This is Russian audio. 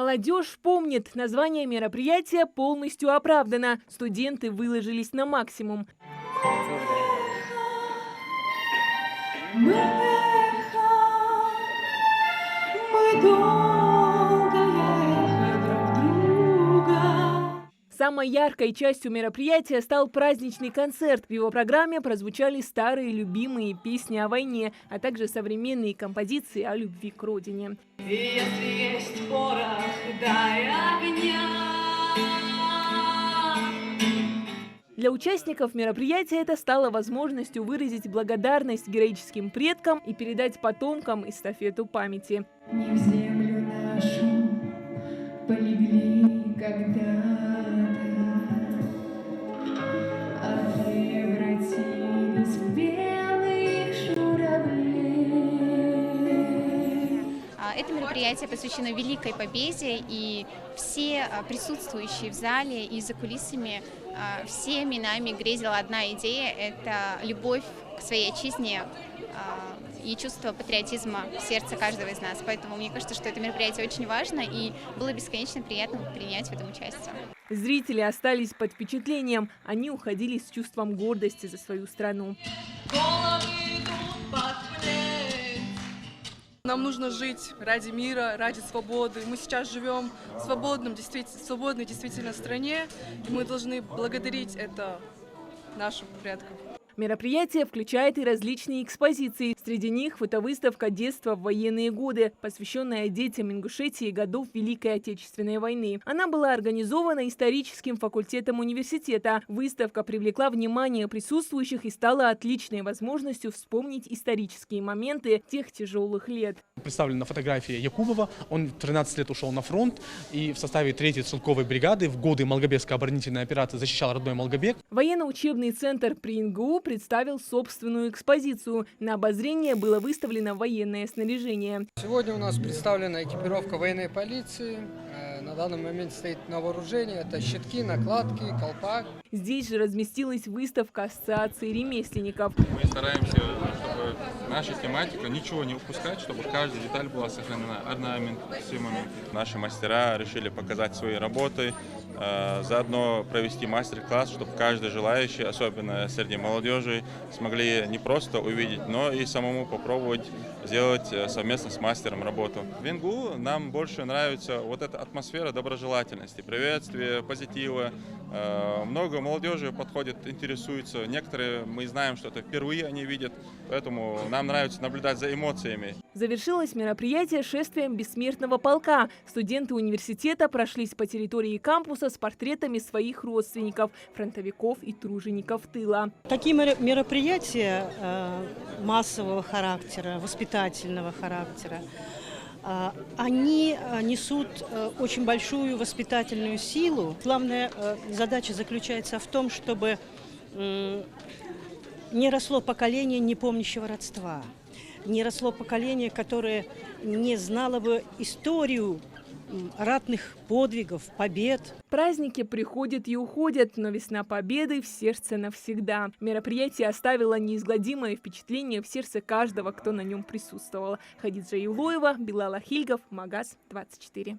Молодежь помнит, название мероприятия полностью оправдано. Студенты выложились на максимум. Самой яркой частью мероприятия стал праздничный концерт. В его программе прозвучали старые любимые песни о войне, а также современные композиции о любви к родине. Если есть порох, дай огня. Для участников мероприятия это стало возможностью выразить благодарность героическим предкам и передать потомкам эстафету памяти. Не в землю нашу полегли когда-то, а превратились в белых журавлей. Это мероприятие посвящено Великой Победе, и все присутствующие в зале и за кулисами, всеми нами грезила одна идея – это любовь к своей отчизне и чувство патриотизма в сердце каждого из нас. Поэтому мне кажется, что это мероприятие очень важно, и было бесконечно приятно принять в этом участие. Зрители остались под впечатлением. Они уходили с чувством гордости за свою страну. Нам нужно жить ради мира, ради свободы. Мы сейчас живем в свободной действительно стране, и мы должны благодарить это нашим предкам. Мероприятие включает и различные экспозиции. Среди них фотовыставка «Детство в военные годы», посвященная детям Ингушетии годов Великой Отечественной войны. Она была организована историческим факультетом университета. Выставка привлекла внимание присутствующих и стала отличной возможностью вспомнить исторические моменты тех тяжелых лет. Представлена фотография Якубова. Он в 13 лет ушел на фронт и в составе 3-й стрелковой бригады в годы Малгобекской оборонительной операции защищал родной Малгобек. Военно-учебный центр при НГУ представил собственную экспозицию. На обозрение было выставлено военное снаряжение. Сегодня у нас представлена экипировка военной полиции. На данный момент стоит на вооружении. Это щитки, накладки, колпак. Здесь же разместилась выставка Ассоциации ремесленников. Мы стараемся, чтобы наша тематика ничего не упускать, чтобы каждая деталь была сохранена. Орнамент, все моменты. Наши мастера решили показать свои работы, заодно провести мастер-класс, чтобы каждый желающий, особенно среди молодежи, смогли не просто увидеть, но и самому попробовать сделать совместно с мастером работу. В НГУ нам больше нравится вот эта атмосфера доброжелательности, приветствия, позитива. Много молодежи подходит, интересуется. Некоторые, мы знаем, что это впервые они видят, поэтому нам нравится наблюдать за эмоциями. Завершилось мероприятие шествием бессмертного полка. Студенты университета прошлись по территории кампуса с портретами своих родственников, фронтовиков и тружеников тыла. Такие мероприятия массового характера, воспитательного характера, они несут очень большую воспитательную силу. Главная задача заключается в том, чтобы не росло поколение не помнящего родства, не росло поколение, которое не знало бы историю ратных подвигов, побед. Праздники приходят и уходят, но весна победы в сердце навсегда. Мероприятие оставило неизгладимое впечатление в сердце каждого, кто на нем присутствовал. Хадиджа Юлоева, Билал Ахильгов, Магаз 24.